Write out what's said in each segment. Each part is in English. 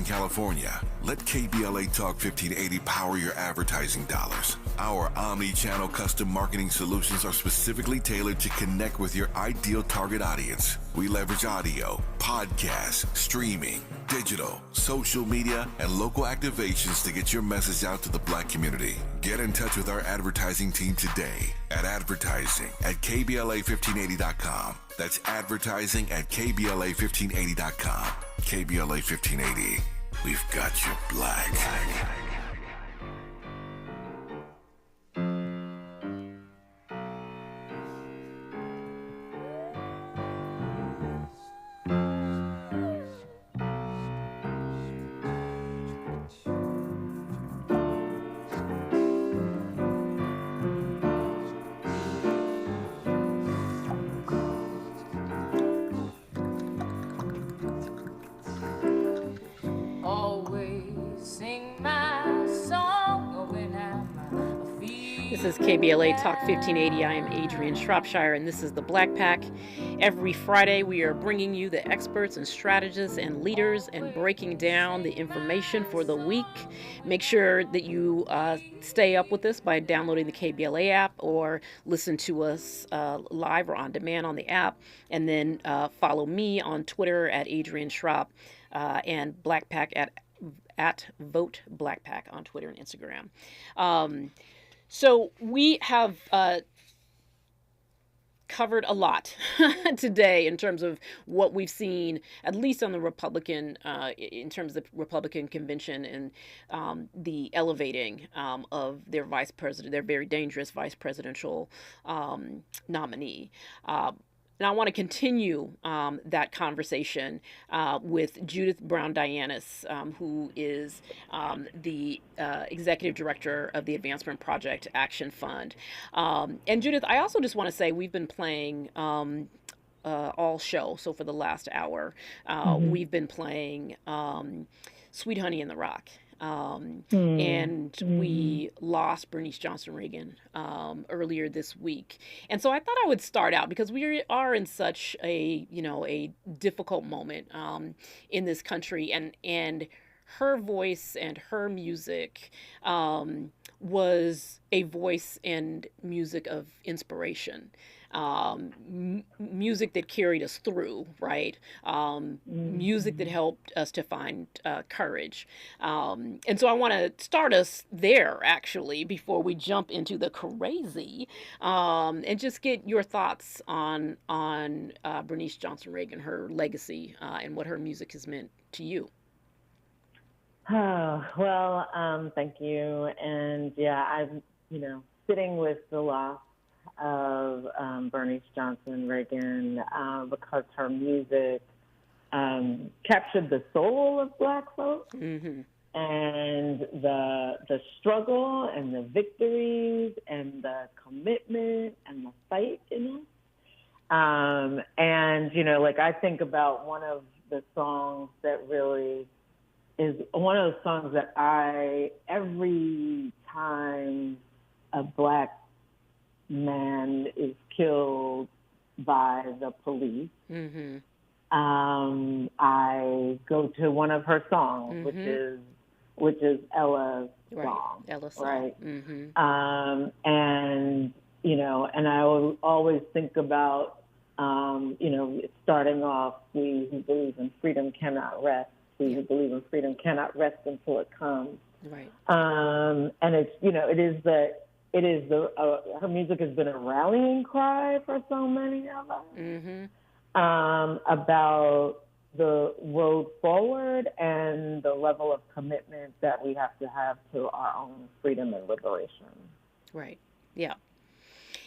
California? Let KBLA Talk 1580 power your advertising dollars. Our omni-channel custom marketing solutions are specifically tailored to connect with your ideal target audience. We leverage audio, podcasts, streaming, digital, social media, and local activations to get your message out to the Black community. Get in touch with our advertising team today at advertising@kbla1580.com. That's advertising at kbla1580.com. KBLA 1580. We've got you Black. This is KBLA Talk 1580. I am Adrianne Shropshire, and this is the Black Pack. Every Friday, we are bringing you the experts and strategists and leaders and breaking down the information for the week. Make sure that you stay up with us by downloading the KBLA app or listen to us live or on demand on the app. And then follow me on Twitter at Adrianne Shrop and Black Pack at Vote Black Pack on Twitter and Instagram. So we have covered a lot today in terms of what we've seen, at least on the Republican, in terms of the Republican convention and the elevating of their vice president, their very dangerous vice presidential nominee. And I want to continue that conversation with Judith Brown-Dianis, who is the executive director of the Advancement Project Action Fund. And Judith, I also just want to say we've been playing all show. So for the last hour, we've been playing Sweet Honey in the Rock. And we lost Bernice Johnson Reagan earlier this week. And so I thought I would start out because we are in such a difficult moment in this country, and her voice and her music was a voice and music of inspiration. Music that carried us through, right? Music that helped us to find courage. And so I want to start us there, actually, before we jump into the crazy, and just get your thoughts on Bernice Johnson Reagan, her legacy, and what her music has meant to you. Oh, well, thank you. And yeah, I'm, sitting with the loss of Bernice Johnson Reagan because her music captured the soul of Black folks and the struggle and the victories and the commitment and the fight in us. And, I think about one of the songs that really is one of those songs that every time a Black man is killed by the police, I go to one of her songs, which is Ella's song, Ella's song. Right? And I always think about, starting off, we who believe in freedom cannot rest. We who believe in freedom cannot rest until it comes. Right. And it's, her music has been a rallying cry for so many of us about the road forward and the level of commitment that we have to have to our own freedom and liberation. Right. Yeah.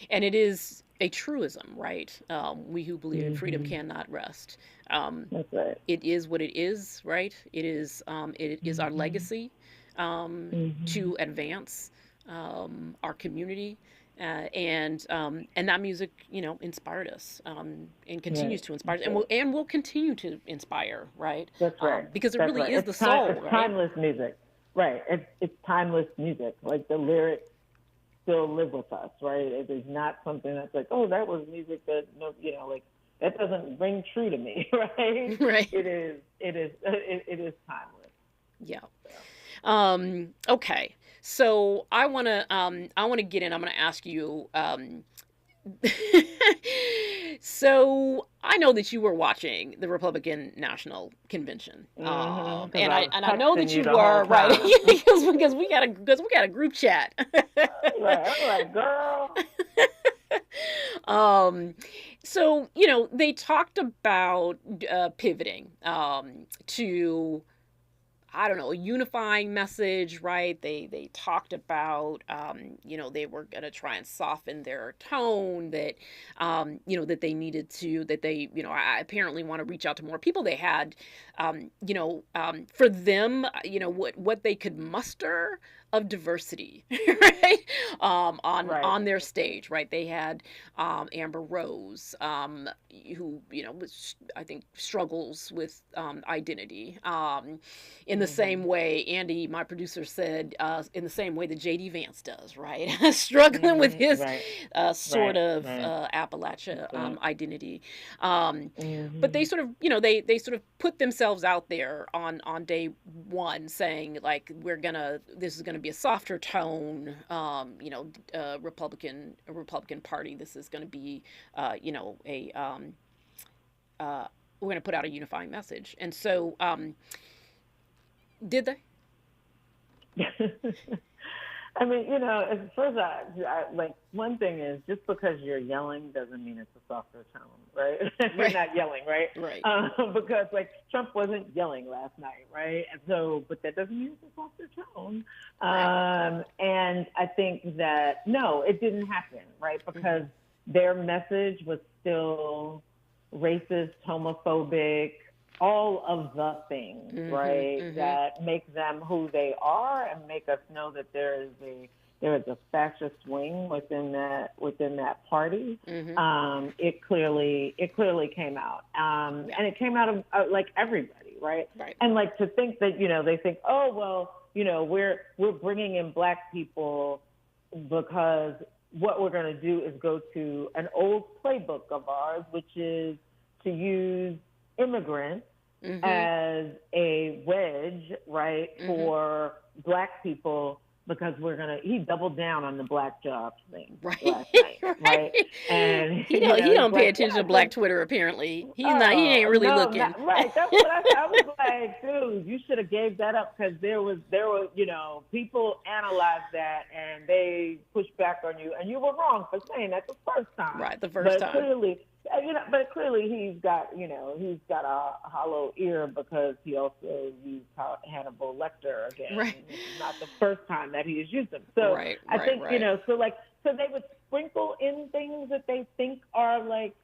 And it is a truism, right? We who believe in freedom cannot rest. That's right. It is what it is, right? It is our legacy to advance our community, and that music, inspired us and continues to inspire us, and will continue to inspire, right? That's right. Because it really is the soul. It's timeless music, right? It's timeless music. Like the lyrics still live with us, right? It is not something that's like, oh, that was music that that doesn't ring true to me, right? Right. It is timeless. Yeah. Okay. So I want to get in. I'm going to ask you. So I know that you were watching the Republican National Convention, and I know that you were right because we got a group chat. Right. I'm like, girl. So they talked about pivoting to, I don't know, a unifying message, right? They talked about, they were going to try and soften their tone, that, that they needed to, that they, I apparently want to reach out to more people. They had, for them, what they could muster of diversity, right? On their stage, right? They had Amber Rose, who, I think struggles with identity. In the same way, Andy, my producer, said, in the same way that J.D. Vance does, right? Struggling with his Appalachia identity. But they sort of, they sort of put themselves out there on day one, saying, like, this is gonna be a softer tone, Republican Party. This is gonna be, we're gonna put out a unifying message. And so, did they? I mean, at first, I like, one thing is, just because you're yelling doesn't mean it's a softer tone, right? You're not yelling, right? Right. Because, like, Trump wasn't yelling last night, right? And so, but that doesn't mean it's a softer tone. Right. And I think that, no, it didn't happen, right? Because their message was still racist, homophobic, all of the things, right, that make them who they are and make us know that there is a fascist wing within that party. It clearly came out, and it came out of like everybody, right? And like, to think that they think, oh well, we're bringing in Black people because what we're going to do is go to an old playbook of ours, which is to use immigrants as a wedge, right, for Black people, because he doubled down on the Black jobs thing last night, right? And he don't pay attention to Black Twitter. Apparently, he ain't really looking. Right, that's what I was like, dude, you should have gave that up, because there was people analyzed that and they pushed back on you, and you were wrong for saying that the first time. Right, the first time. But clearly he's got a hollow ear, because he also used Hannibal Lecter again. Right. It's not the first time that he has used them. So I think, so they would sprinkle in things that they think are like,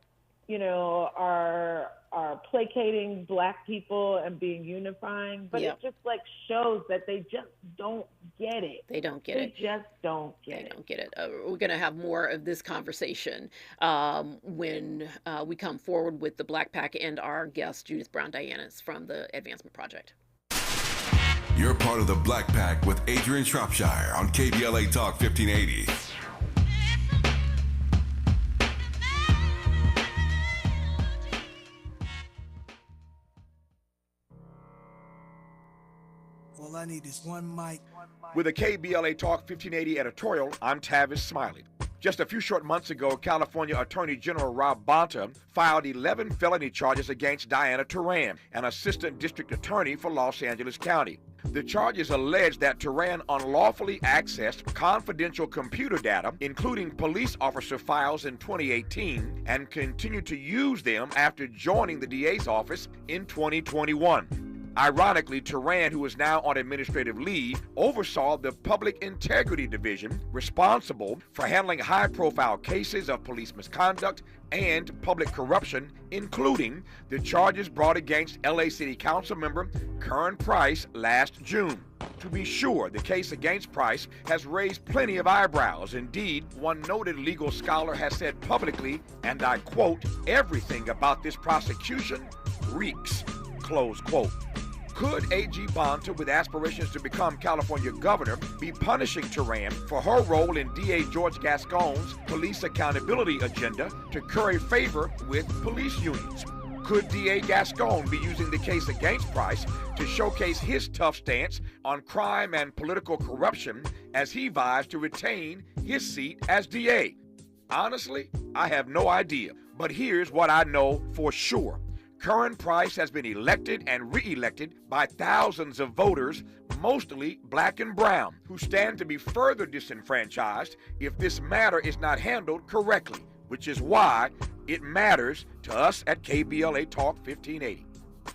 are placating Black people and being unifying, but it just like shows that they just don't get it. They don't get it. They just don't get it. They don't get it. We're going to have more of this conversation when we come forward with the Black Pack and our guest, Judith Brown-Dianis from the Advancement Project. You're part of the Black Pack with Adrianne Shropshire on KBLA Talk 1580. All I need is one mic. With a KBLA Talk 1580 editorial, I'm Tavis Smiley. Just a few short months ago, California Attorney General Rob Bonta filed 11 felony charges against Diana Taran, an assistant district attorney for Los Angeles County. The charges allege that Taran unlawfully accessed confidential computer data, including police officer files in 2018, and continued to use them after joining the DA's office in 2021. Ironically, Taran, who is now on administrative leave, oversaw the Public Integrity Division, responsible for handling high-profile cases of police misconduct and public corruption, including the charges brought against LA City Council member Kern Price last June. To be sure, the case against Price has raised plenty of eyebrows. Indeed, one noted legal scholar has said publicly, and I quote, "Everything about this prosecution reeks," close quote. Could A.G. Bonta, with aspirations to become California governor, be punishing Taran for her role in D.A. George Gascon's police accountability agenda to curry favor with police unions? Could DA Gascon be using the case against Price to showcase his tough stance on crime and political corruption as he vies to retain his seat as DA? Honestly, I have no idea, but here's what I know for sure. Curran Price has been elected and re-elected by thousands of voters, mostly black and brown, who stand to be further disenfranchised if this matter is not handled correctly, which is why it matters to us at KBLA Talk 1580.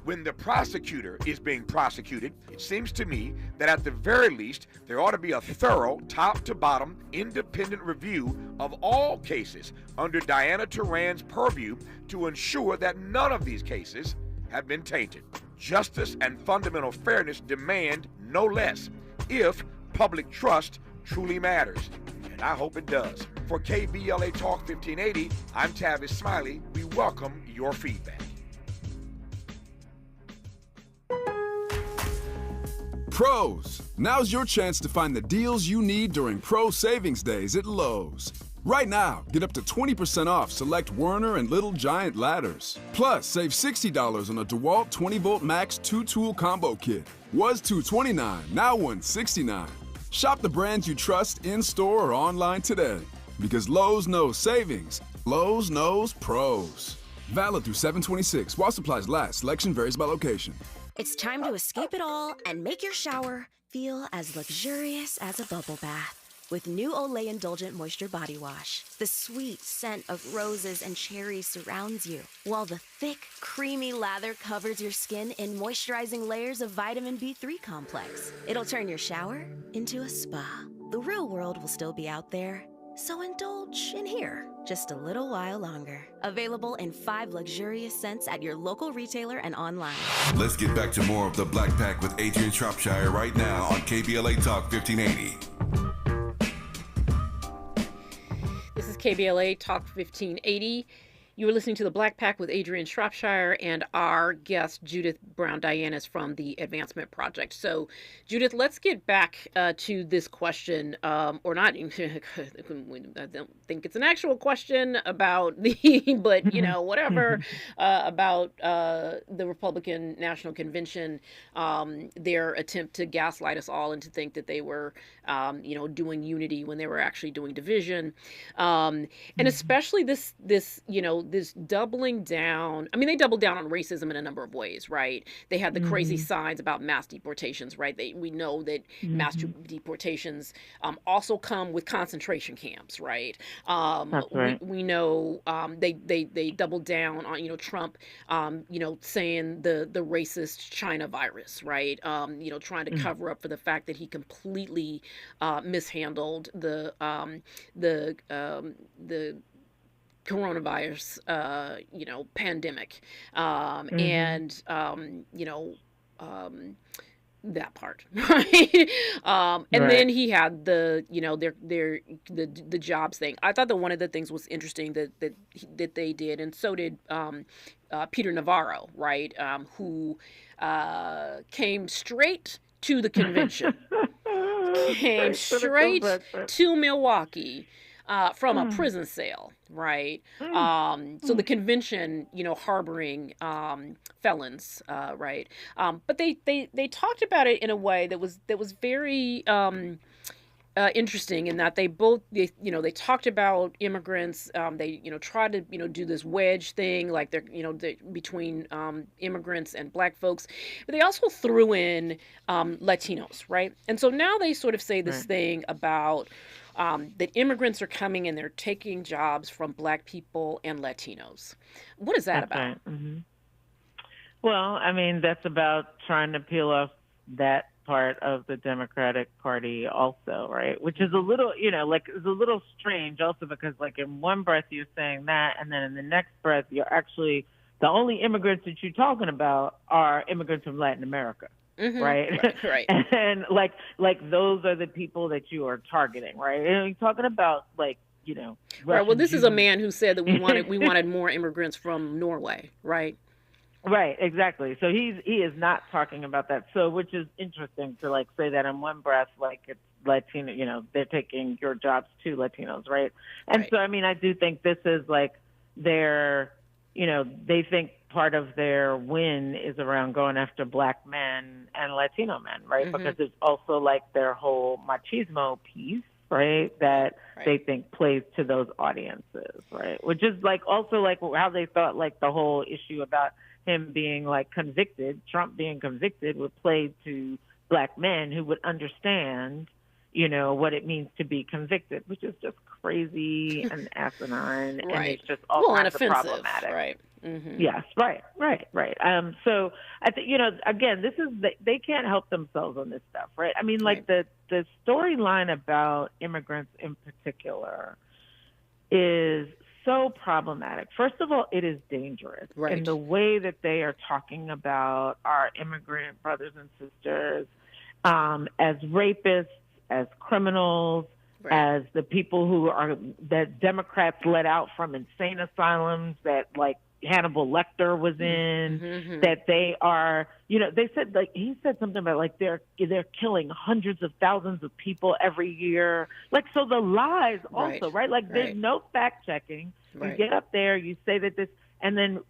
When the prosecutor is being prosecuted, it seems to me that at the very least, there ought to be a thorough, top-to-bottom, independent review of all cases under Diana Turan's purview to ensure that none of these cases have been tainted. Justice and fundamental fairness demand no less, if public trust truly matters. And I hope it does. For KBLA Talk 1580, I'm Tavis Smiley. We welcome your feedback. Pros, now's your chance to find the deals you need during Pro Savings Days at Lowe's. Right now, get up to 20% off select Werner and Little Giant ladders. Plus, save $60 on a DeWalt 20-volt max 2-tool combo kit. Was $229, now $169. Shop the brands you trust in-store or online today. Because Lowe's knows savings. Lowe's knows pros. Valid through 7/26. While supplies last. Selection varies by location. It's time to escape it all and make your shower feel as luxurious as a bubble bath. With new Olay Indulgent Moisture Body Wash, the sweet scent of roses and cherries surrounds you, while the thick, creamy lather covers your skin in moisturizing layers of vitamin B3 complex. It'll turn your shower into a spa. The real world will still be out there, so indulge in here just a little while longer. Available in 5 luxurious scents at your local retailer and online. Let's get back to more of the Black Pack with Adrianne Shropshire right now on KBLA Talk 1580. This is KBLA Talk 1580. You are listening to the Black Pack with Adrianne Shropshire and our guest, Judith Brown Dianis from the Advancement Project. So, Judith, let's get back to this question, or not. I don't think it's an actual question about the, but, whatever, about the Republican National Convention, their attempt to gaslight us all and to think that they were, doing unity when they were actually doing division. And especially this doubling down. I mean, they doubled down on racism in a number of ways, right? They had the crazy signs about mass deportations, right? We know that mass deportations also come with concentration camps, right? That's right. We know they doubled down on, Trump, saying the racist China virus, right? Trying to cover up for the fact that he completely mishandled the coronavirus, pandemic, and that part, right? And then he had the jobs thing. I thought that one of the things was interesting that they did, and so did Peter Navarro, right? Who came straight to the convention, came straight to Milwaukee. From a prison cell, right? So the convention, harboring felons, right? But they talked about it in a way that was very interesting in that they talked about immigrants. They tried to do this wedge thing, like they're between immigrants and black folks, but they also threw in Latinos, right? And so now they sort of say this thing about that immigrants are coming and they're taking jobs from black people and Latinos. What is that about? Right. Mm-hmm. Well, I mean, that's about trying to peel off that part of the Democratic Party also, right? Which is a little, it's a little strange also because, in one breath you're saying that, and then in the next breath you're actually, the only immigrants that you're talking about are immigrants from Latin America. Right. And those are the people that you are targeting, right? And you're talking about right. Well, this is a man who said that we wanted more immigrants from Norway, right? Right, exactly. So he is not talking about that. So, which is interesting to say that in one breath, it's Latino, they're taking your jobs to Latinos, right? And so, I mean, I do think this is they're, they think part of their win is around going after Black men and Latino men, right? Because it's also like their whole machismo piece, right? That they think plays to those audiences, right? Which is like also like how they thought like the whole issue about him being like convicted, Trump being convicted, would play to Black men who would understand, you know, what it means to be convicted, which is just crazy and asinine, and it's just all kinds of problematic. Right. Yes, right. So I think, you know, again, this is they can't help themselves on this stuff, right? I mean, like the storyline about immigrants in particular is so problematic. First of all, it is dangerous in the way that they are talking about our immigrant brothers and sisters as rapists, as criminals, as the people who are that Democrats let out from insane asylums that like Hannibal Lecter was in, that they are, you know, they said like he said something about like they're killing hundreds of thousands of people every year. Like, so the lies also, right? Like there's no fact checking. You get up there, you say that this, and then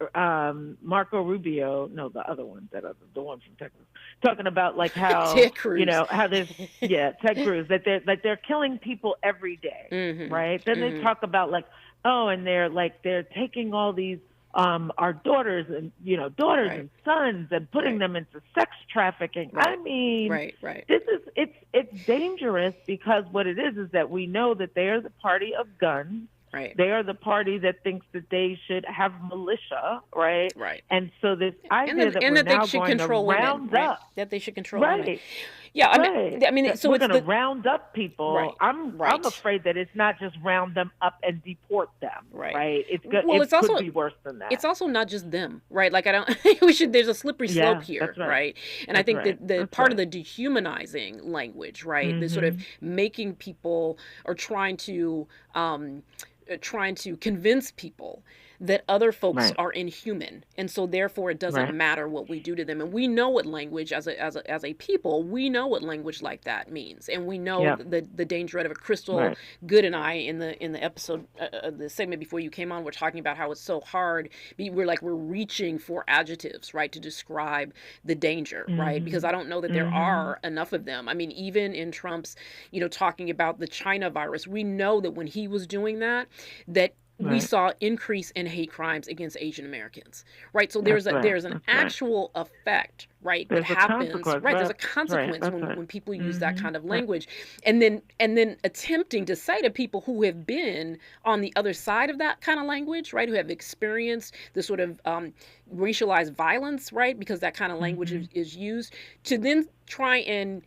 Marco Rubio, no, the other one, the one from Texas, talking about like how Ted Cruz. You know how there's Ted Cruz, that they're killing people every day, right? Then they talk about like, oh, and they're taking all these our daughters and and sons and putting them into sex trafficking. I mean, this is it's dangerous because what it is that we know that they are the party of guns. They are the party that thinks that they should have militia, right? And so this idea that we're now going to round up, that they should control women. Yeah, I mean, so we're it's going to round up people. I'm afraid that it's not just round them up and deport them, right? It's good. Well, it's also, could be worse than that. It's also not just them, right? Like I don't. There's a slippery slope here, right? And I think that the part of the dehumanizing language, right, the sort of making people or trying to convince people that other folks are inhuman, and so therefore it doesn't matter what we do to them. And we know what language, as a people, we know what language like that means, and we know the danger of it. Crystal Good and I in the episode, the segment before you came on, we're talking about how it's so hard. We're reaching for adjectives, right, to describe the danger, right? Because I don't know that there are enough of them. I mean, even in Trump's, talking about the China virus, we know that when he was doing that we saw increase in hate crimes against Asian Americans, right? So there's an actual effect, right, that happens, right? There's a consequence when people use that kind of language, and then attempting to say to people who have been on the other side of that kind of language, right, who have experienced the sort of racialized violence, right, because that kind of language is used, to then try and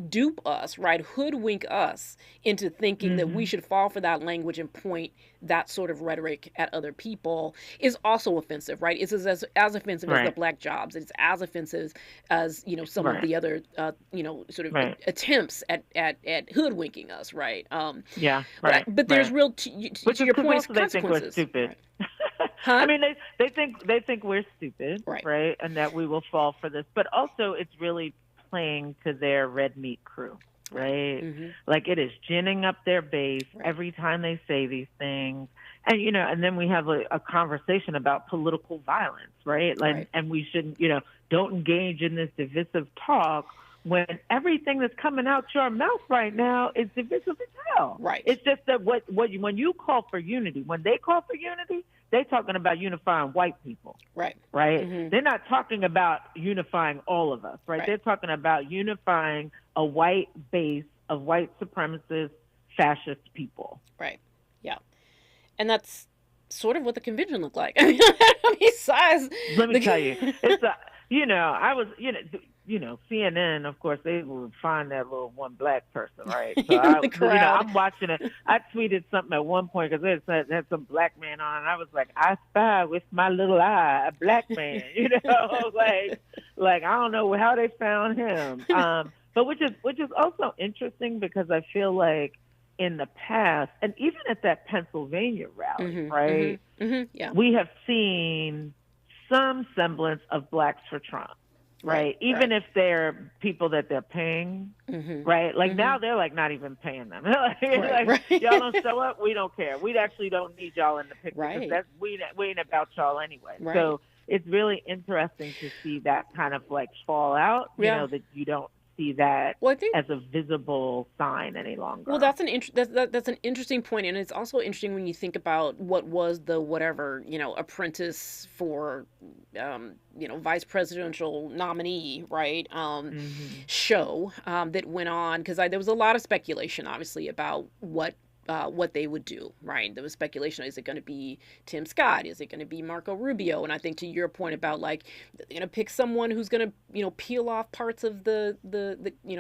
dupe us, right, hoodwink us into thinking that we should fall for that language and point that sort of rhetoric at other people is also offensive, right? It's as offensive as the black jobs. It's as offensive as, some of the other, sort of attempts at hoodwinking us, right? But there's real, to your point, it's consequences. They think we're stupid. I mean, they think we're stupid, right? And that we will fall for this. But also it's really playing to their red meat crew, right? Like it is ginning up their base every time they say these things. And, and then we have a conversation about political violence, right? Like, and we shouldn't, don't engage in this divisive talk when everything that's coming out your mouth right now is divisive as hell. Right. It's just that when you call for unity, when they call for unity, they're talking about unifying white people. Right. They're not talking about unifying all of us, right? They're talking about unifying a white base of white supremacist, fascist people. Right. Yeah. And that's sort of what the convention looked like. I mean, besides... Let me tell you, it's I was, CNN, of course, they will find that little one black person, right? So I'm watching it. I tweeted something at one point because it had some black man on, and I was like, I spy with my little eye a black man, like I don't know how they found him. But which is also interesting because I feel like in the past, and even at that Pennsylvania rally, right, we have seen some semblance of Blacks for Trump. Right. Even if they're people that they're paying, right? Like now they're like not even paying them. Y'all don't show up, we don't care. We actually don't need y'all in the picture because we ain't about y'all anyway. So it's really interesting to see that kind of like fallout, that you don't see that as a visible sign any longer. Well, that's that's an interesting point, and it's also interesting when you think about what was the apprentice for vice presidential nominee, right? Show that went on, because there was a lot of speculation, obviously, about what they would do, right? There was speculation: is it going to be Tim Scott? Is it going to be Marco Rubio? And I think to your point about like they're going to pick someone who's going to peel off parts of the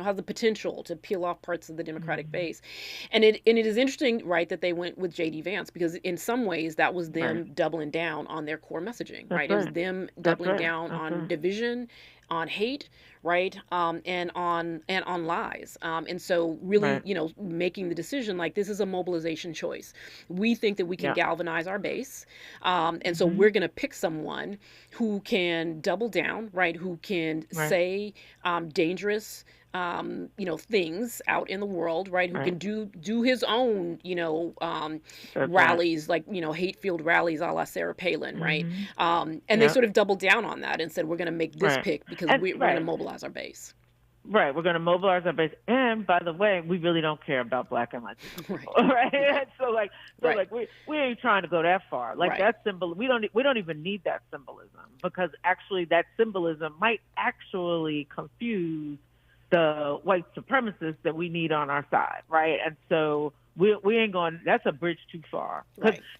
has the potential to peel off parts of the Democratic base, and it is interesting, right, that they went with J.D. Vance, because in some ways that was them doubling down on their core messaging, right? It was them doubling down on division, on hate, right, and on lies, and so really, making the decision like this is a mobilization choice. We think that we can galvanize our base, and so we're going to pick someone who can double down, right, who can say dangerous things out in the world, right? Who can do his own, rallies, like, hate-filled rallies a la Sarah Palin, right? And they sort of doubled down on that and said, we're going to make this pick because we're going to mobilize our base. Right, we're going to mobilize our base, and by the way, we really don't care about Black and Latino people, right? So we ain't trying to go that far. Like that symbol, we don't even need that symbolism, because actually that symbolism might actually confuse the white supremacists that we need on our side, right? And so we ain't going. That's a bridge too far,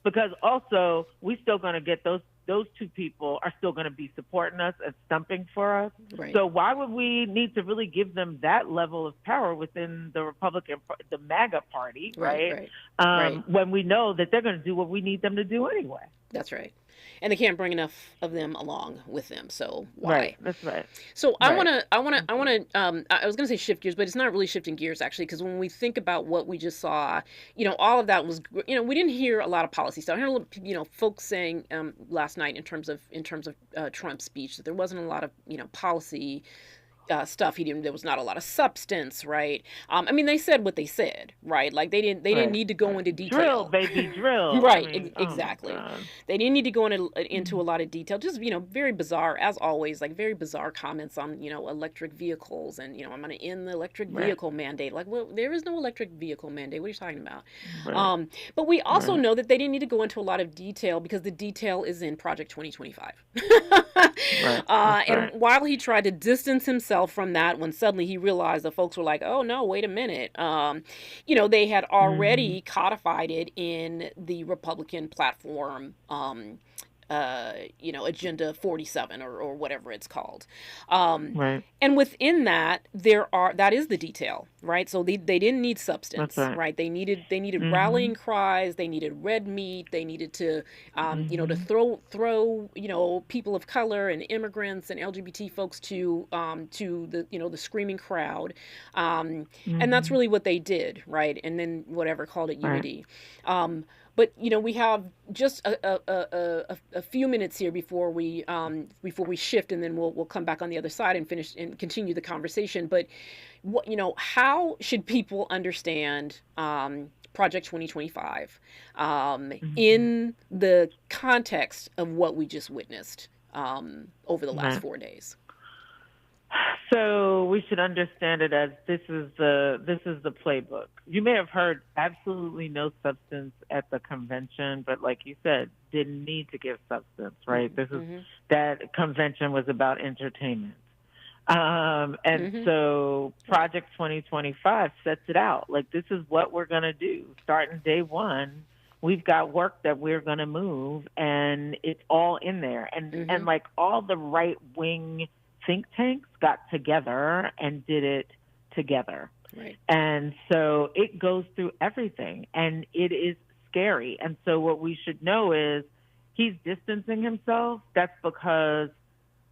because also we still going to get those two people are still going to be supporting us and stumping for us. Right. So why would we need to really give them that level of power within the the MAGA party, right? When we know that they're going to do what we need them to do anyway. That's right. And they can't bring enough of them along with them. So why? Right. That's right. So I want to. I was going to say shift gears, but it's not really shifting gears actually, because when we think about what we just saw, all of that was, we didn't hear a lot of policy stuff. I heard, folks saying last night in terms of Trump's speech that there wasn't a lot of policy stuff. There was not a lot of substance, right? They said what they said, right? Like they didn't need to go into detail. Drill, baby, drill. Right, exactly. They didn't need to go into a lot of detail. Just very bizarre, as always, like very bizarre comments on electric vehicles, and I'm going to end the electric vehicle mandate. Like, well, there is no electric vehicle mandate. What are you talking about? Right. But we also know that they didn't need to go into a lot of detail, because the detail is in Project 2025. And while he tried to distance himself from that, when suddenly he realized the folks were like, oh no, wait a minute, they had already codified it in the Republican platform, Agenda 47 or whatever it's called. And within that, that is the detail, right? So they didn't need substance, right? They needed rallying cries, they needed red meat, they needed to, to throw, people of color and immigrants and LGBT folks to the, the screaming crowd. And that's really what they did, right? And then whatever, called it unity. But we have just a few minutes here before we shift, and then we'll come back on the other side and finish and continue the conversation. But how should people understand Project 2025 in the context of what we just witnessed over the last 4 days? So we should understand it as this is the playbook. You may have heard absolutely no substance at the convention, but like you said, didn't need to give substance, right? That convention was about entertainment. So Project 2025 sets it out. Like, this is what we're going to do. Starting day one, we've got work that we're going to move, and it's all in there. And like all the right-wing think tanks got together and did it together. Right. And so it goes through everything, and it is scary. And so what we should know is he's distancing himself. That's because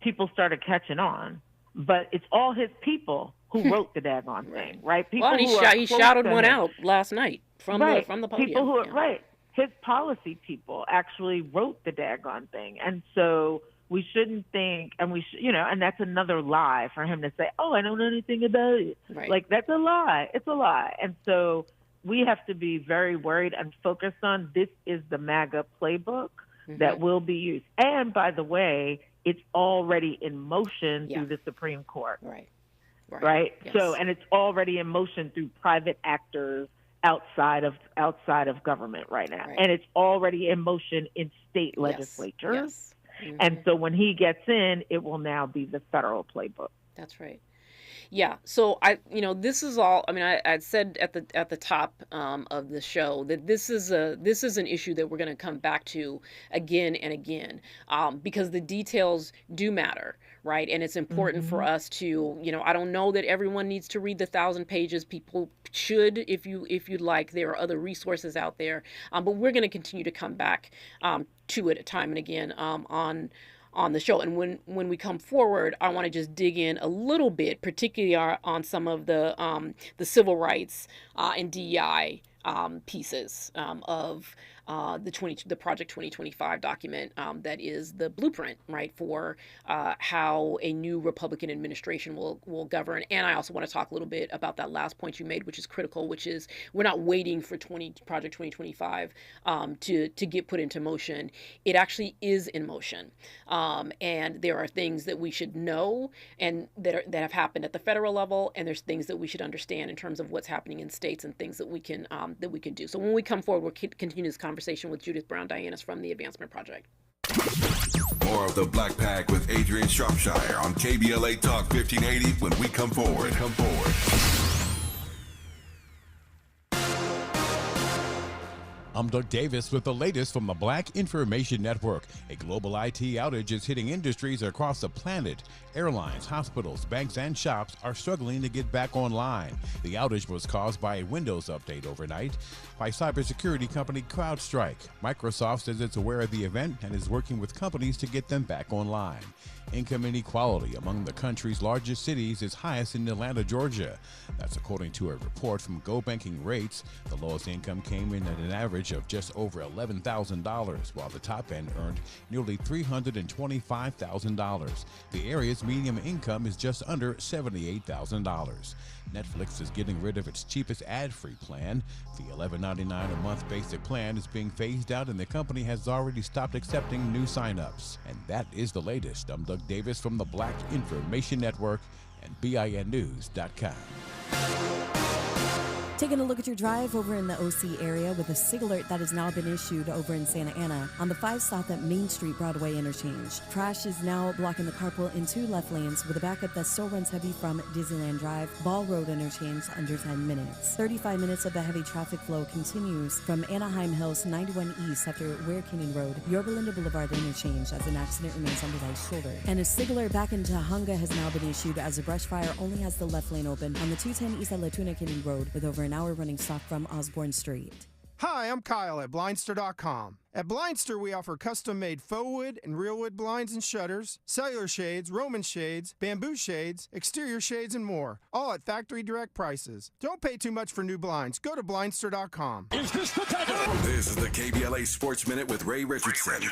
people started catching on. But it's all his people who wrote the daggone thing, right? People he shouted one out last night from the podium. People who his policy people actually wrote the daggone thing. And so we shouldn't think, and and that's another lie for him to say, oh, I don't know anything about it. Right. Like, that's a lie. It's a lie. And so we have to be very worried and focused on this is the MAGA playbook that will be used. And by the way, it's already in motion Yeah. through the Supreme Court. Right. Yes. So, and it's already in motion through private actors outside of government right now. Right. And it's already in motion in state legislatures. Yes. Mm-hmm. And so when he gets in, it will now be the federal playbook. That's right. Yeah. So this is all. I mean, I said at the top of the show that this is an issue that we're going to come back to again and again, because the details do matter, right? And it's important for us to, I don't know that everyone needs to read the 1,000 pages. People should, if you'd like. There are other resources out there, but we're going to continue to come back to it time and again on the show. And when we come forward, I want to just dig in a little bit, particularly on some of the civil rights and DEI pieces of the Project 2025 document that is the blueprint, right, for how a new Republican administration will govern. And I also want to talk a little bit about that last point you made, which is critical, which is we're not waiting for Project 2025 to get put into motion. It actually is in motion, and there are things that we should know and that have happened at the federal level, and there's things that we should understand in terms of what's happening in states and things that we can do. So when we come forward, we'll continue this conversation with Judith Brown Dianis from the Advancement Project. More of the Black Pack with Adrianne Shropshire on KBLA Talk 1580 when we come forward. I'm Doug Davis with the latest from the Black Information Network. A global IT outage is hitting industries across the planet. Airlines, hospitals, banks, and shops are struggling to get back online. The outage was caused by a Windows update overnight by cybersecurity company CrowdStrike. Microsoft says it's aware of the event and is working with companies to get them back online. Income inequality among the country's largest cities is highest in Atlanta, Georgia. That's according to a report from Go Banking Rates. The lowest income came in at an average of just over $11,000, while the top end earned nearly $325,000. The area's median income is just under $78,000. Netflix is getting rid of its cheapest ad-free plan. The $11.99 a month basic plan is being phased out, and the company has already stopped accepting new sign-ups. And that is the latest. I'm Doug Davis from the Black Information Network and BINnews.com. Taking a look at your drive over in the OC area with a SIG alert that has now been issued over in Santa Ana on the 5 South at Main Street Broadway interchange. Crash is now blocking the carpool in 2 left lanes with a backup that still runs heavy from Disneyland Drive, Ball Road interchange under 10 minutes. 35 minutes of the heavy traffic flow continues from Anaheim Hills 91 East after Ware Canyon Road, Yorba Linda Boulevard interchange as an accident remains under that shoulder. And a SIG alert back into Hunga has now been issued as a brush fire only has the left lane open on the 210 East at Latuna Canyon Road with over an hour running stop from Osborne Street. Hi, I'm Kyle at Blindster.com. At Blindster, we offer custom-made faux wood and real wood blinds and shutters, cellular shades, Roman shades, bamboo shades, exterior shades, and more, all at factory direct prices. Don't pay too much for new blinds. Go to Blindster.com. This is the KBLA Sports Minute with Ray Richardson.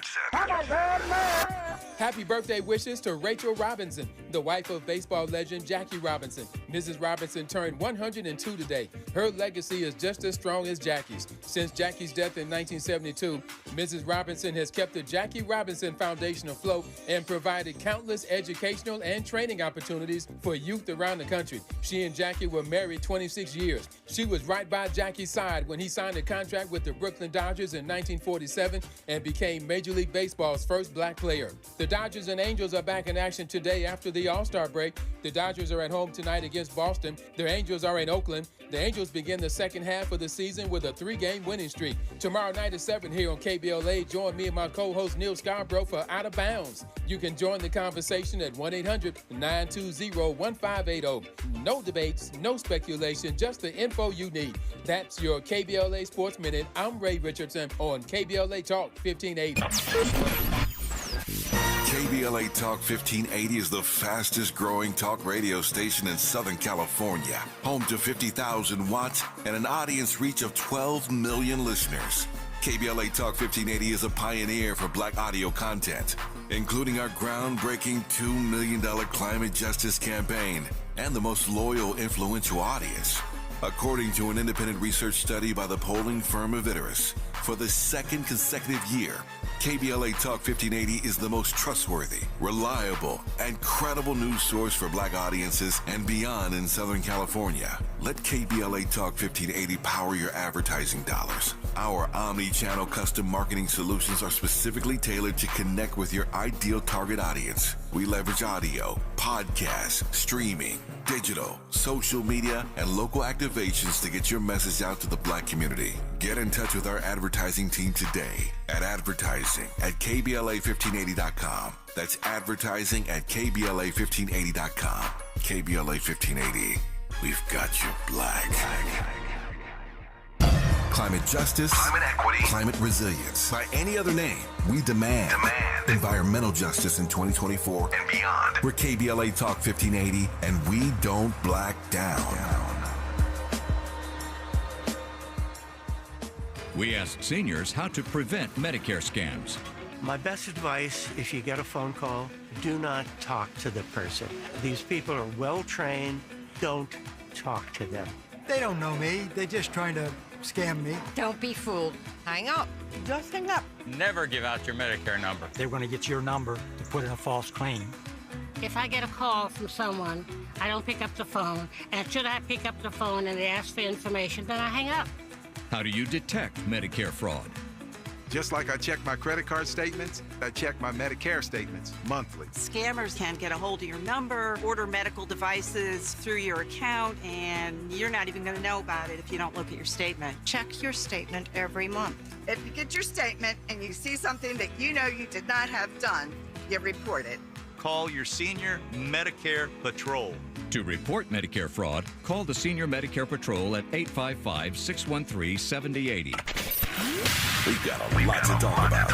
Happy birthday wishes to Rachel Robinson, the wife of baseball legend Jackie Robinson. Mrs. Robinson turned 102 today. Her legacy is just as strong as Jackie's. Since Jackie's death in 1972, Mrs. Robinson has kept the Jackie Robinson Foundation afloat and provided countless educational and training opportunities for youth around the country. She and Jackie were married 26 years. She was right by Jackie's side when he signed a contract with the Brooklyn Dodgers in 1947 and became Major League Baseball's first black player. The Dodgers and Angels are back in action today after the All-Star break. The Dodgers are at home tonight against Boston. The Angels are in Oakland. The Angels begin the second half of the season with a 3-game winning streak. Tomorrow night at 7 here on KBLA, join me and my co-host Neil Scarborough for Out of Bounds. You can join the conversation at 1-800-920-1580. No debates, no speculation, just the info you need. That's your KBLA Sports Minute. I'm Ray Richardson on KBLA Talk 1580. KBLA Talk 1580 is the fastest growing talk radio station in Southern California, home to 50,000 watts and an audience reach of 12 million listeners. KBLA Talk 1580 is a pioneer for black audio content, including our groundbreaking $2 million climate justice campaign and the most loyal, influential audience. According to an independent research study by the polling firm Rhetoric, for the second consecutive year, KBLA Talk 1580 is the most trustworthy, reliable, and credible news source for Black audiences and beyond in Southern California. Let KBLA Talk 1580 power your advertising dollars. Our omni-channel custom marketing solutions are specifically tailored to connect with your ideal target audience. We leverage audio, podcasts, streaming, digital, social media, and local activations to get your message out to the Black community. Get in touch with our advertising team today at advertising@kbla1580.com. That's advertising at kbla1580.com. KBLA 1580. We've got you Black. Climate justice, climate equity, climate resilience. By any other name, we demand environmental justice in 2024 and beyond. We're KBLA Talk 1580, and we don't black down. We ask seniors how to prevent Medicare scams. My best advice, if you get a phone call, do not talk to the person. These people are well trained. Don't talk to them. They don't know me. They're just trying to scam me. Don't be fooled. Hang up. Just hang up. Never give out your Medicare number. They're going to get your number to put in a false claim. If I get a call from someone, I don't pick up the phone. And should I pick up the phone and they ask for information, then I hang up. How do you detect Medicare fraud? Just like I check my credit card statements, I check my Medicare statements monthly. Scammers can get a hold of your number, order medical devices through your account, and you're not even going to know about it if you don't look at your statement. Check your statement every month. If you get your statement and you see something that you know you did not have done, you report it. Call your senior Medicare Patrol. To report Medicare fraud, call the Senior Medicare Patrol at 855-613-7080. We've got a lot to talk about.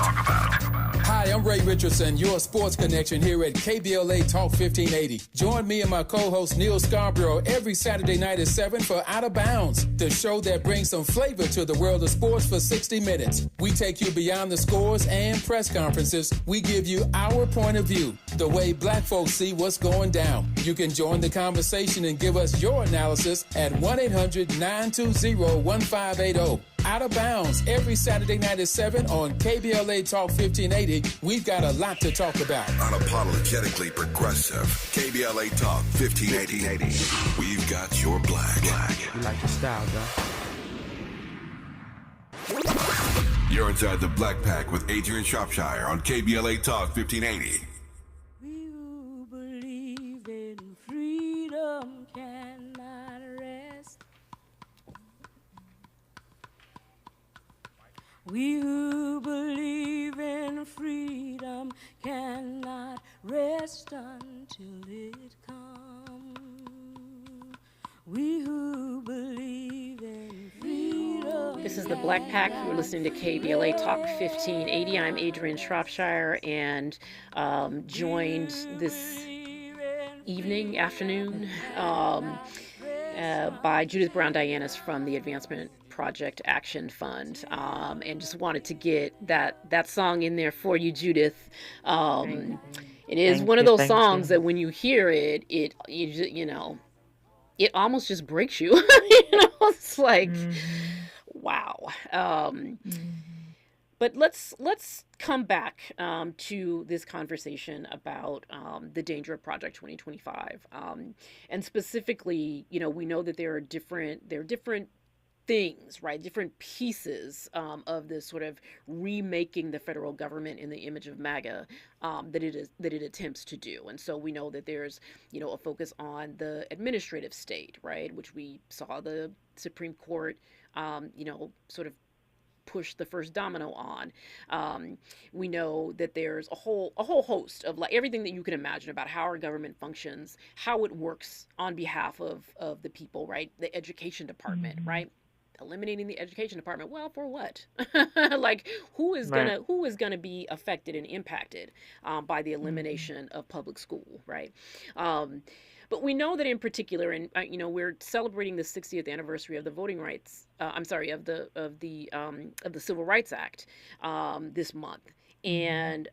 Hi, I'm Ray Richardson, your sports connection here at KBLA Talk 1580. Join me and my co-host Neil Scarborough every Saturday night at 7 for Out of Bounds, the show that brings some flavor to the world of sports for 60 minutes. We take you beyond the scores and press conferences. We give you our point of view, the way Black folks see what's going down. You can join the conversation and give us your analysis at 1-800-920-1580. Out of Bounds every Saturday night at 7 on KBLA Talk 1580. We've got a lot to talk about. Unapologetically progressive. KBLA Talk 1580. We've got your Black. You like your style, though. You're inside the Black Pack with Adrianne Shropshire on KBLA Talk 1580. We who believe in freedom cannot rest. We who believe in freedom cannot rest until it comes. We who believe in freedom. This is the Black Pack. We're listening to KBLA Talk 1580. I'm Adrianne Shropshire, and joined this afternoon by Judith Brown-Dianis from the Advancement Project Action Fund, and just wanted to get that song in there for you, Judith. It is one of those songs that when you hear it, it almost just breaks you. It's like, wow. But let's come back to this conversation about the danger of Project 2025, and specifically, we know that there are different things, right? Different pieces of this sort of remaking the federal government in the image of MAGA that it attempts to do. And so we know that there's, a focus on the administrative state, right? Which we saw the Supreme Court, sort of push the first domino on. We know that there's a whole host of everything that you can imagine about how our government functions, how it works on behalf of the people, right? The education department, right? Eliminating the education department. Well, for what? Who is gonna be affected and impacted by the elimination of public school, right? But we know that in particular, and we're celebrating the 60th anniversary of the voting rights. Of the Civil Rights Act this month, and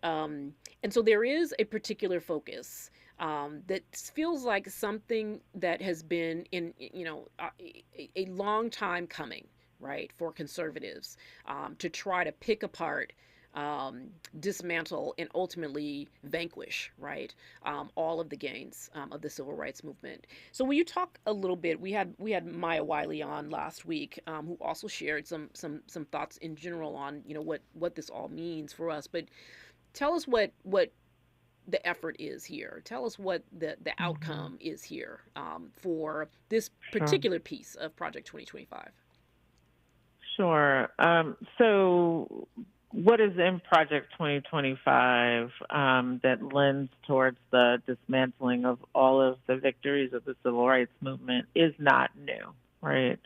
so there is a particular focus that feels like something that has been in a long time coming, right, for conservatives to try to pick apart dismantle and ultimately vanquish, right, all of the gains of the civil rights movement. So will you talk a little bit? We had Maya Wiley on last week, who also shared some thoughts in general on what this all means for us. But tell us what the effort is here. Tell us what the outcome is here for this particular piece of Project 2025. Sure. So what is in Project 2025 that lends towards the dismantling of all of the victories of the civil rights movement is not new, right?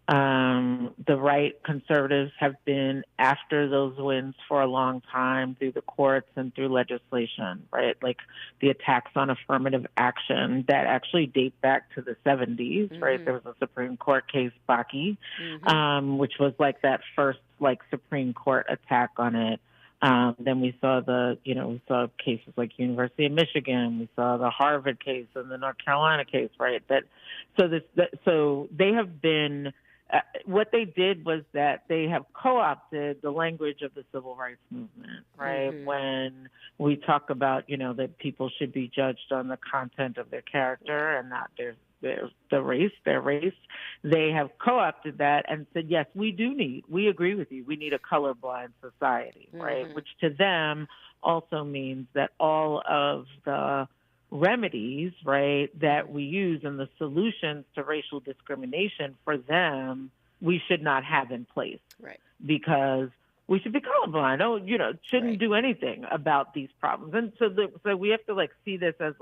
The right conservatives have been after those wins for a long time through the courts and through legislation, right? Like the attacks on affirmative action that actually date back to the 70s, right? There was a Supreme Court case, Bakke, which was like that first like Supreme Court attack on it. Then we saw we saw cases like University of Michigan. We saw the Harvard case and the North Carolina case, right? So they have been. What they did was that they have co-opted the language of the civil rights movement, right? When we talk about, that people should be judged on the content of their character and not their race, they have co-opted that and said, yes, we agree with you. We need a colorblind society, right? Which to them also means that all of the remedies, right, that we use and the solutions to racial discrimination for them, we should not have in place. Right. Because we should be colorblind. Shouldn't do anything about these problems. And so we have to see this as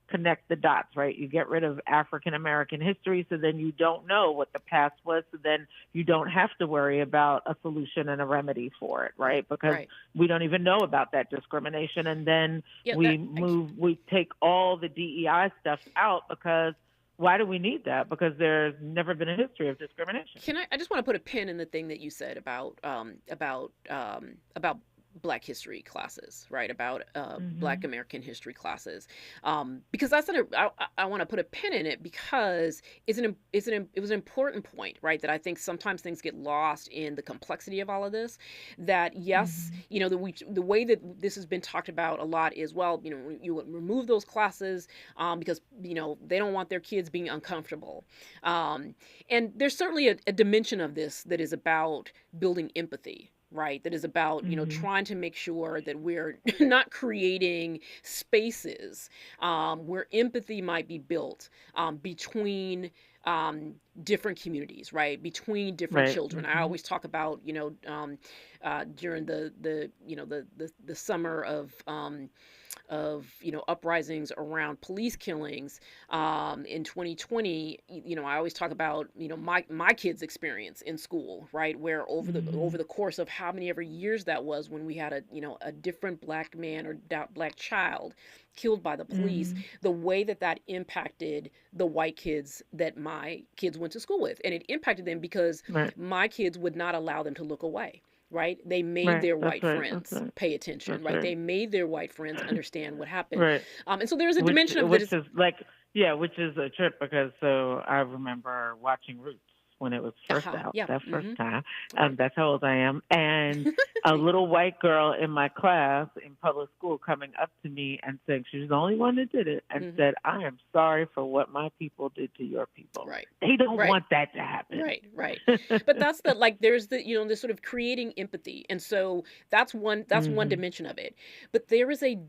connect the dots, right? You get rid of African American history, so then you don't know what the past was, so then you don't have to worry about a solution and a remedy for it, right? Because we don't even know about that discrimination, and then we take all the DEI stuff out because why do we need that? Because there's never been a history of discrimination. I just want to put a pin in the thing that you said about Black history classes, right? About Black American history classes, because that's I want to put a pin in it because it was an important point, right? That I think sometimes things get lost in the complexity of all of this. That yes, the way that this has been talked about a lot is you remove those classes because they don't want their kids being uncomfortable, and there's certainly a dimension of this that is about building empathy. Right, that is about trying to make sure that we're not creating spaces where empathy might be built between different communities, right? Between different children. I always talk about during the summer of uprisings around police killings in 2020. I always talk about my kids' experience in school, right, where over the course of how many ever years that was when we had a different Black man or Black child killed by the police, the way that impacted the white kids that my kids went to school with, and it impacted them because my kids would not allow them to look away. Right? They made their white friends pay attention, right? They made their white friends understand what happened. Right. And so there's a dimension of which is a trip because I remember watching Roots when it was first out, that first time. That's how old I am. And a little white girl in my class in public school coming up to me and saying, she was the only one that did it, and said, I am sorry for what my people did to your people. Right. They don't want that to happen. Right. But that's there's the sort of creating empathy. And so that's one dimension of it. But there is a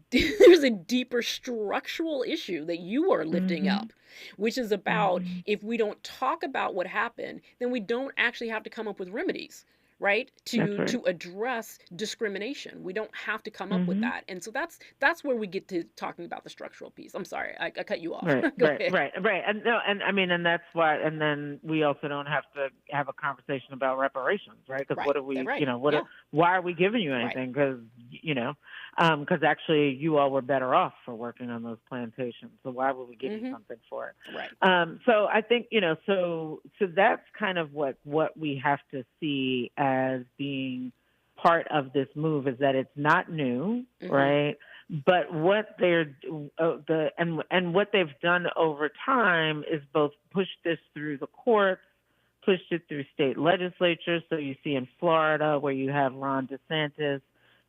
deeper structural issue that you are lifting up, which is about if we don't talk about what happened, then we don't actually have to come up with remedies, right? To address discrimination. We don't have to come up with that. And so that's where we get to talking about the structural piece. I'm sorry, I cut you off. Right. And that's why, and then we also don't have to have a conversation about reparations, right? Because what are we, why are we giving you anything? Because actually you all were better off for working on those plantations. So why would we give you something for it? Right. So I think, so that's kind of what we have to see as being part of this move is that it's not new, right? But what what they've done over time is both push this through the courts, pushed it through state legislatures. So you see in Florida where you have Ron DeSantis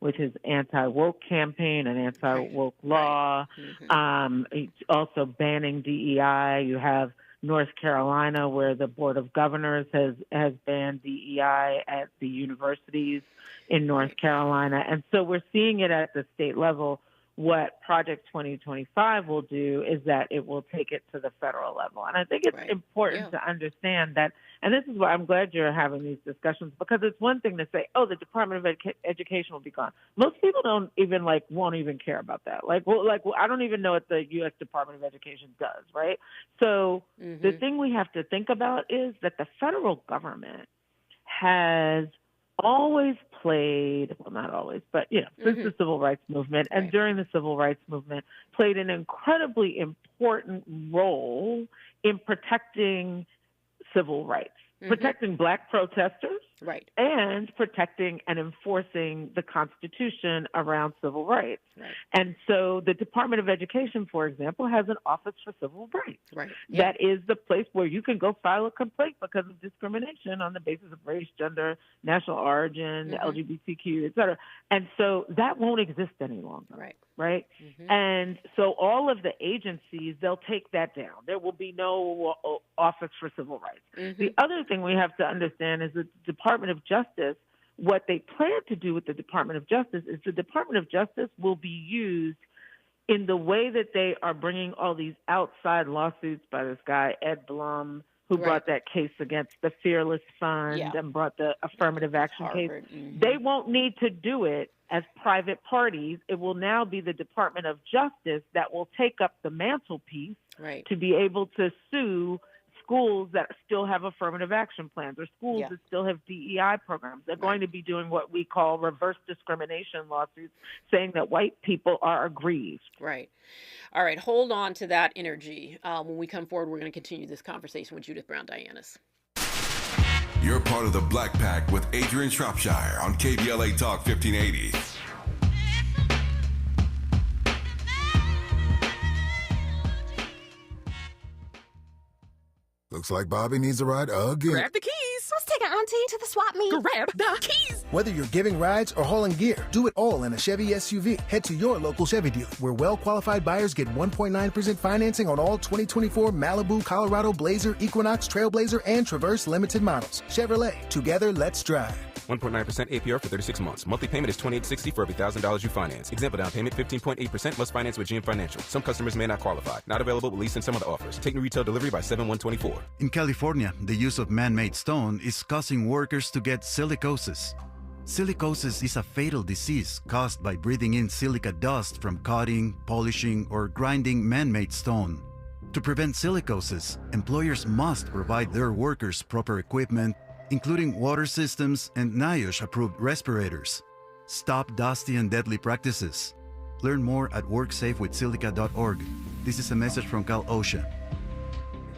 with his anti-woke campaign and anti-woke law. Also banning DEI. You have North Carolina, where the Board of Governors has banned DEI at the universities in North Carolina. And so we're seeing it at the state level. What Project 2025 will do is that it will take it to the federal level. And I think it's important to understand that, and this is why I'm glad you're having these discussions, because it's one thing to say, oh, the Department of Education will be gone. Most people don't even won't even care about that. I don't even know what the U.S. Department of Education does, right? So the thing we have to think about is that the federal government has always played, well, not always, but, since the Civil Rights Movement and during the Civil Rights Movement, played an incredibly important role in protecting civil rights, protecting Black protesters, and protecting and enforcing the Constitution around civil rights. And so the Department of Education, for example, has an Office for Civil Rights. That is the place where you can go file a complaint because of discrimination on the basis of race, gender, national origin, LGBTQ, et cetera. And so that won't exist any longer. Right? And so all of the agencies, they'll take that down. There will be no Office for Civil Rights. The other thing we have to understand is that the Department of Justice, what they plan to do with the Department of Justice is the Department of Justice will be used in the way that they are bringing all these outside lawsuits by this guy, Ed Blum, who brought that case against the Fearless Fund and brought the affirmative action case. They won't need to do it as private parties. It will now be the Department of Justice that will take up the mantelpiece to be able to sue schools that still have affirmative action plans or schools that still have DEI programs. They're going to be doing what we call reverse discrimination lawsuits, saying that white people are aggrieved. All right. Hold on to that energy. When we come forward, we're going to continue this conversation with Judith Brown-Dianis. You're part of the Black Pack with Adrianne Shropshire on KBLA Talk 1580. Looks like Bobby needs a ride again. Grab the keys. Let's take our auntie to the swap meet. Grab the keys. Whether you're giving rides or hauling gear, do it all in a Chevy SUV. Head to your local Chevy dealer, where well-qualified buyers get 1.9% financing on all 2024 Malibu, Colorado, Blazer, Equinox, Trailblazer, and Traverse limited models. Chevrolet, together, let's drive. 1.9% APR for 36 months. Monthly payment is $28.60 for every $1,000 you finance. Example down payment 15.8% must finance with GM Financial. Some customers may not qualify. Not available with lease and some other offers. Take new retail delivery by 7/1/24. In California, the use of man-made stone is causing workers to get silicosis. Silicosis is a fatal disease caused by breathing in silica dust from cutting, polishing, or grinding man-made stone. To prevent silicosis, employers must provide their workers proper equipment, including water systems and NIOSH-approved respirators. Stop dusty and deadly practices. Learn more at worksafewithsilica.org. This is a message from Cal OSHA.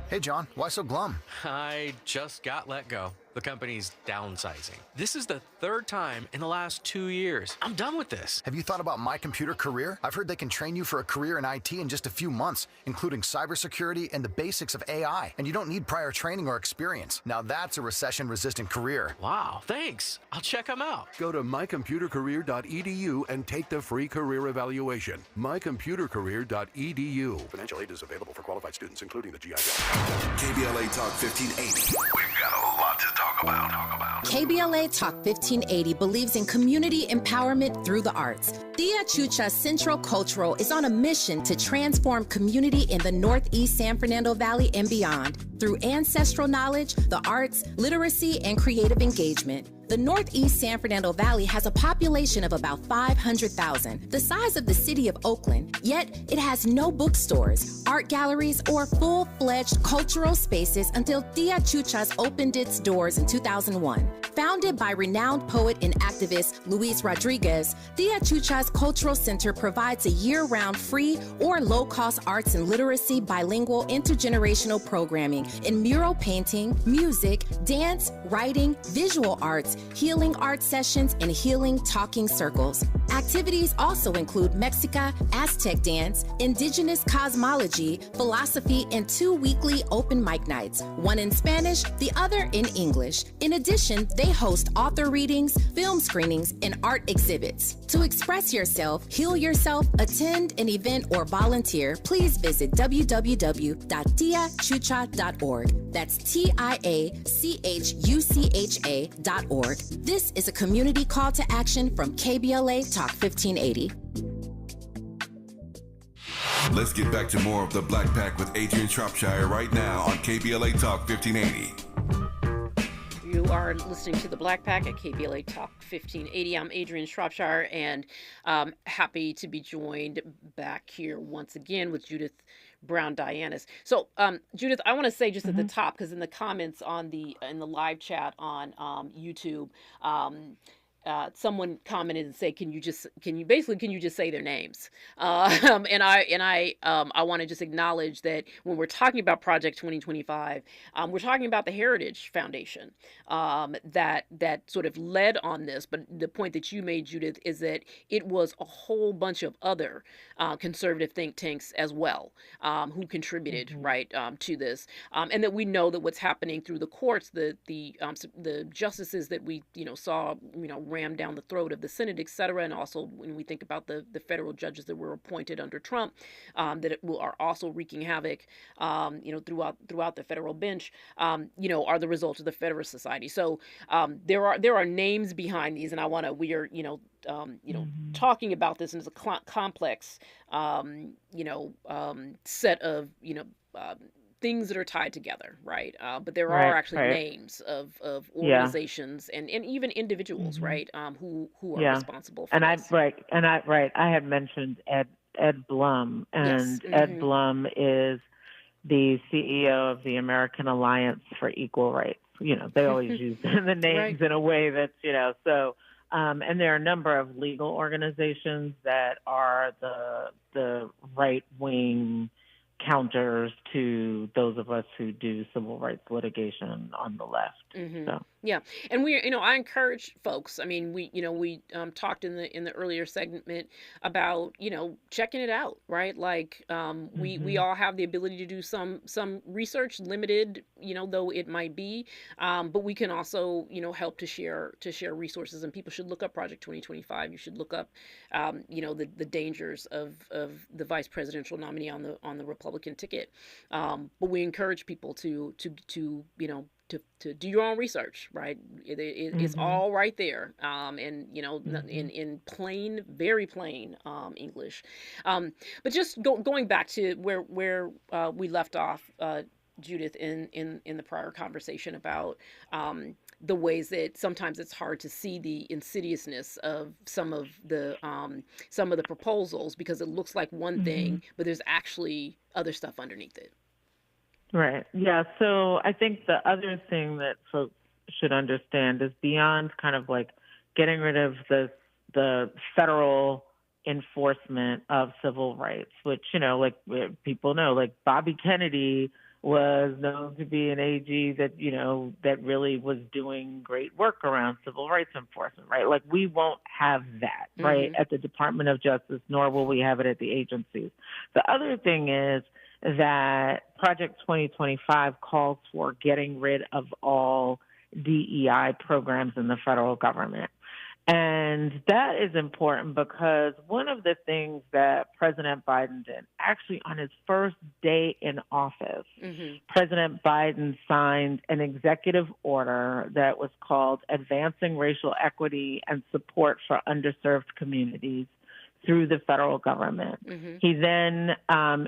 Hey, John, why so glum? I just got let go. The company's downsizing. This is the third time in the last 2 years. I'm done with this. Have you thought about My Computer Career? I've heard they can train you for a career in IT in just a few months, including cybersecurity and the basics of AI. And you don't need prior training or experience. Now that's a recession-resistant career. Wow, thanks. I'll check them out. Go to mycomputercareer.edu and take the free career evaluation. mycomputercareer.edu. Financial aid is available for qualified students, including the GI Bill. KBLA Talk 1580. We've got a lot to talk about. KBLA Talk 1580 believes in community empowerment through the arts. Tia Chucha Central Cultural is on a mission to transform community in the Northeast San Fernando Valley and beyond through ancestral knowledge, the arts, literacy, and creative engagement. The Northeast San Fernando Valley has a population of about 500,000, the size of the city of Oakland, yet it has no bookstores, art galleries, or full-fledged cultural spaces until Tia Chucha's opened its doors in 2001. Founded by renowned poet and activist Luis Rodriguez, Tia Chucha's Cultural Center provides a year-round free or low-cost arts and literacy bilingual intergenerational programming in mural painting, music, dance, writing, visual arts, healing art sessions, and healing talking circles. Activities also include Mexica, Aztec dance, indigenous cosmology, philosophy, and 2 weekly open mic nights, one in Spanish, the other in English. In addition, they host author readings, film screenings, and art exhibits. To express yourself, heal yourself, attend an event, or volunteer, please visit www.tiachucha.org. That's TIACHUCHA.org. This is a community call to action from KBLA Talk 1580. Let's get back to more of the Black Pack with Adrianne Shropshire right now on KBLA Talk 1580. You are listening to the Black Pack at KBLA Talk 1580. I'm Adrianne Shropshire, and happy to be joined back here once again with Judith Brown Dianis. So, Judith, I want to say just at the top, because in the comments in the live chat on YouTube, someone commented and say, can you just say their names? And I want to just acknowledge that when we're talking about Project 2025, we're talking about the Heritage Foundation that sort of led on this. But the point that you made, Judith, is that it was a whole bunch of other conservative think tanks as well who contributed to this, and that we know that what's happening through the courts, the justices that we saw rammed down the throat of the Senate, et cetera, and also when we think about the federal judges that were appointed under Trump, are also wreaking havoc, throughout the federal bench, are the result of the Federalist Society. So there are names behind these, and we are talking about this as a complex, set of things that are tied together, right? But there are actually names of organizations and even individuals, right? Who are responsible for this. I had mentioned Ed Blum, and Ed Blum is the CEO of the American Alliance for Equal Rights. They always use the names in a way that's, so. And there are a number of legal organizations that are the right-wing counters to those of us who do civil rights litigation on the left. So. Yeah, and I encourage folks. I mean, we talked in the earlier segment about checking it out, right? Like we all have the ability to do some research, limited, though it might be, but we can also help to share resources, and people should look up Project 2025. You should look up the dangers of the vice presidential nominee on the Republican ticket. But we encourage people to do your own research, right? It's all right there, and in plain, very plain English. But just going back to where we left off, Judith, in the prior conversation about the ways that sometimes it's hard to see the insidiousness of some of the proposals, because it looks like one thing, but there's actually other stuff underneath it. Right. Yeah. So I think the other thing that folks should understand is beyond kind of like getting rid of the federal enforcement of civil rights, which, people know, like Bobby Kennedy was known to be an AG that, that really was doing great work around civil rights enforcement, right? Like we won't have that, right, at the Department of Justice, nor will we have it at the agencies. The other thing is that Project 2025 calls for getting rid of all DEI programs in the federal government. And that is important because one of the things that President Biden did, actually on his first day in office, President Biden signed an executive order that was called Advancing Racial Equity and Support for Underserved Communities through the federal government. He then,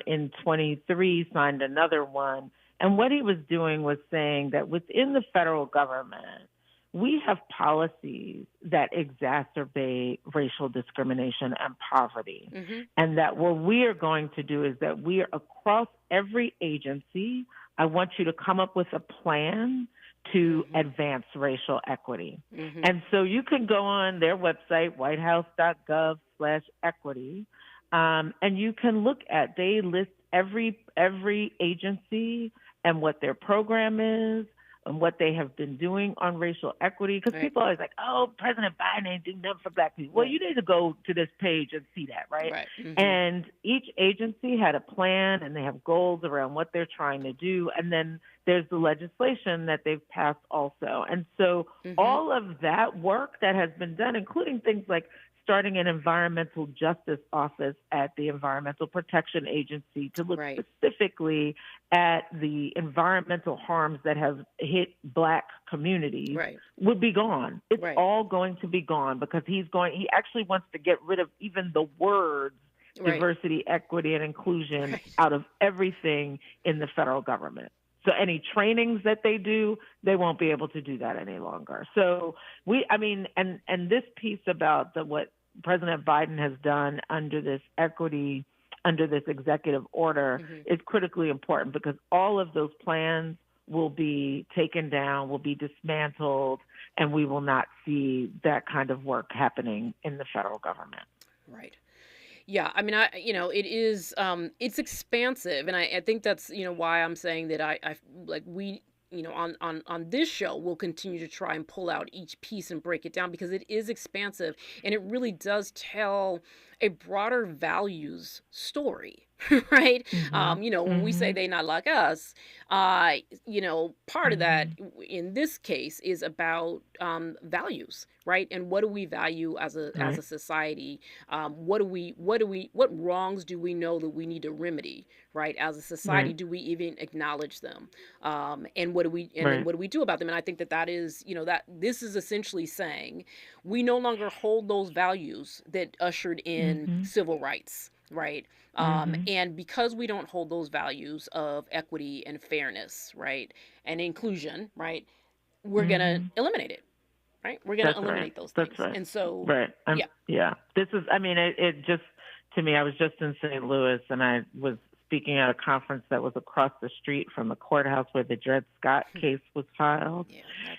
in 23, signed another one. And what he was doing was saying that within the federal government, we have policies that exacerbate racial discrimination and poverty. And that what we are going to do is that we are across every agency. I want you to come up with a plan to advance racial equity. And so you can go on their website, whitehouse.gov/equity, and you can look at, they list every agency and what their program is, and what they have been doing on racial equity, because people are always like, oh, President Biden ain't doing nothing for Black people. Well, you need to go to this page and see that, right? And each agency had a plan, and they have goals around what they're trying to do, and then there's the legislation that they've passed also. And so all of that work that has been done, including things like starting an environmental justice office at the Environmental Protection Agency to look specifically at the environmental harms that have hit Black communities, would be gone. It's all going to be gone because he actually wants to get rid of even the words diversity, equity, and inclusion out of everything in the federal government. So any trainings that they do, they won't be able to do that any longer. So and this piece about what President Biden has done under this executive order is critically important, because all of those plans will be taken down, will be dismantled, and we will not see that kind of work happening in the federal government. Right. Yeah, I mean, it is, it's expansive, and I think that's, why I'm saying that I like we, on this show, we'll continue to try and pull out each piece and break it down, because it is expansive, and it really does tell a broader values story, right? When we say they not like us, part of that in this case is about values, right? And what do we value as a society? What wrongs do we know that we need to remedy, right? As a society, do we even acknowledge them? And what do we then what do we do about them? And I think that is, that this is essentially saying we no longer hold those values that ushered in civil rights, right? And because we don't hold those values of equity and fairness, right, and inclusion, right, we're gonna eliminate it, right? We're gonna eliminate those things. That's right. And so, this is. I mean, it just, to me, I was just in St. Louis, and I was speaking at a conference that was across the street from the courthouse where the Dred Scott case was filed.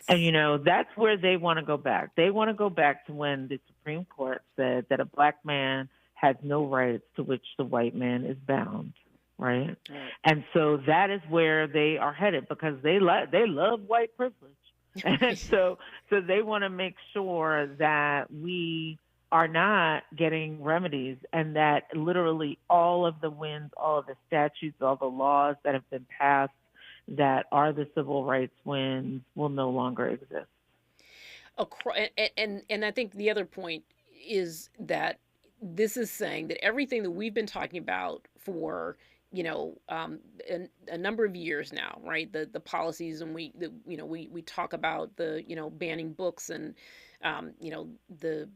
And, that's where they want to go back. They want to go back to when the Supreme Court said that a Black man has no rights to which the white man is bound, right? And so that is where they are headed, because they love white privilege. And so they want to make sure that we are not getting remedies, and that literally all of the wins, all of the statutes, all the laws that have been passed that are the civil rights wins will no longer exist. And I think the other point is that this is saying that everything that we've been talking about for a number of years now, right? The policies, and we talk about the banning books, and the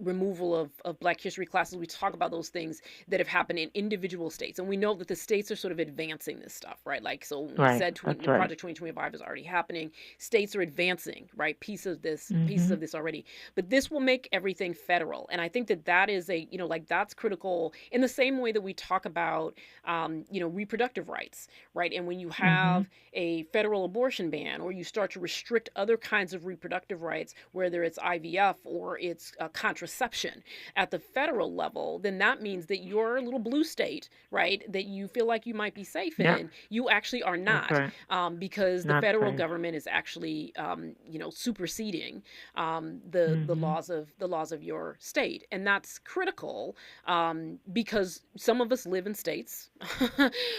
removal of Black history classes. We talk about those things that have happened in individual states. And we know that the states are sort of advancing this stuff, right? Like, so we said Project 2025 is already happening. States are advancing, right? Pieces of this already. But this will make everything federal. And I think that is that's critical in the same way that we talk about, reproductive rights, right? And when you have a federal abortion ban, or you start to restrict other kinds of reproductive rights, whether it's IVF or it's contraception at the federal level, then that means that your little blue state, right, that you feel like you might be safe in, you actually are not, because the federal government is actually, superseding the laws of your state, and that's critical, because some of us live in states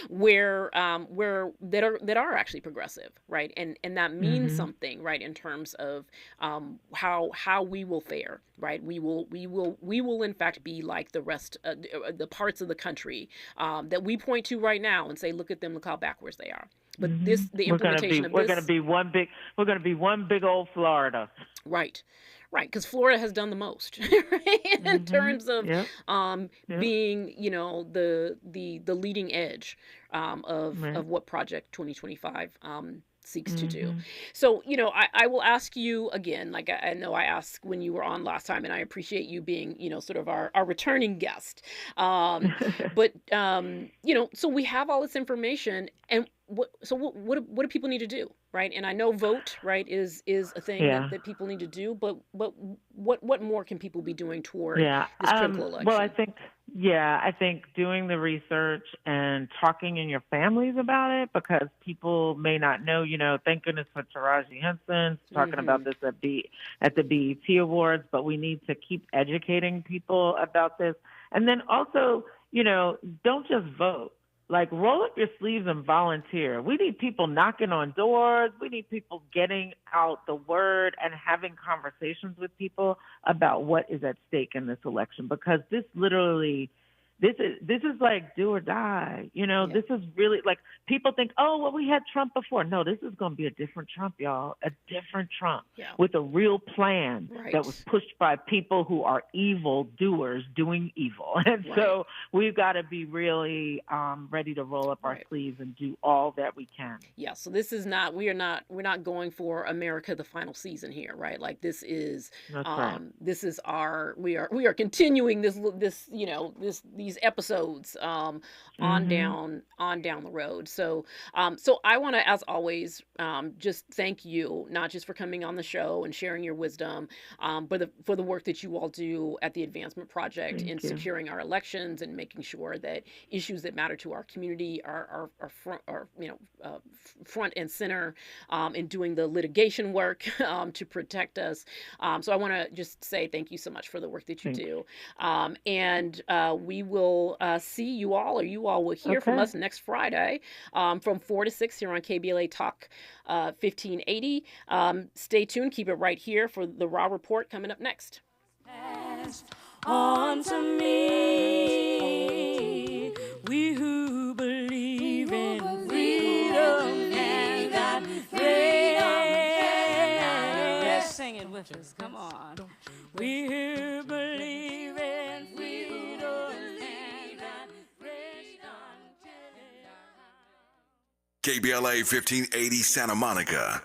where that are actually progressive, right, and that means something, right, in terms of how we will fare, right. We will in fact be like the rest, the parts of the country that we point to right now and say, look at them, look how backwards they are. But the implementation of this, we're going to be one big old Florida. Right, because Florida has done the most, right, in terms of being, the leading edge of what Project 2025 seeks to do. So, I will ask you again, like I know I asked when you were on last time, and I appreciate you being, sort of our returning guest. But, so we have all this information, and what do people need to do, right? And I know vote, right, is a thing that people need to do, but what more can people be doing toward this critical election? Well, I think doing the research and talking in your families about it, because people may not know, thank goodness for Taraji Henson talking about this at the BET Awards, but we need to keep educating people about this. And then also, don't just vote. Like, roll up your sleeves and volunteer. We need people knocking on doors. We need people getting out the word and having conversations with people about what is at stake in this election, because this is like do or die. This is really like, people think, oh, well, we had Trump before. No, this is going to be a different Trump, y'all. A different Trump with a real plan that was pushed by people who are evil doers doing evil. And so we've got to be really ready to roll up our sleeves and do all that we can. Yeah. So this is not, we're not going for America the final season here, right? Like, this is, this is we are continuing these episodes on down the road. So I want to, as always, just thank you, not just for coming on the show and sharing your wisdom, but for the work that you all do at the Advancement Project in securing our elections and making sure that issues that matter to our community are front and center, in doing the litigation work to protect us. So I want to just say thank you so much for the work that you do. And we will see you all, or you all will hear from us next Friday from 4 to 6 here on KBLA Talk 1580. Stay tuned. Keep it right here for the Raw Report coming up next. On to me, we who believe in freedom and that freedom. Sing it with us, come on. We who believe in freedom and that freedom. KBLA 1580 Santa Monica.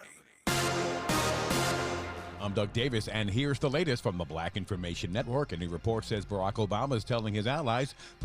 I'm Doug Davis, and here's the latest from the Black Information Network. A new report says Barack Obama is telling his allies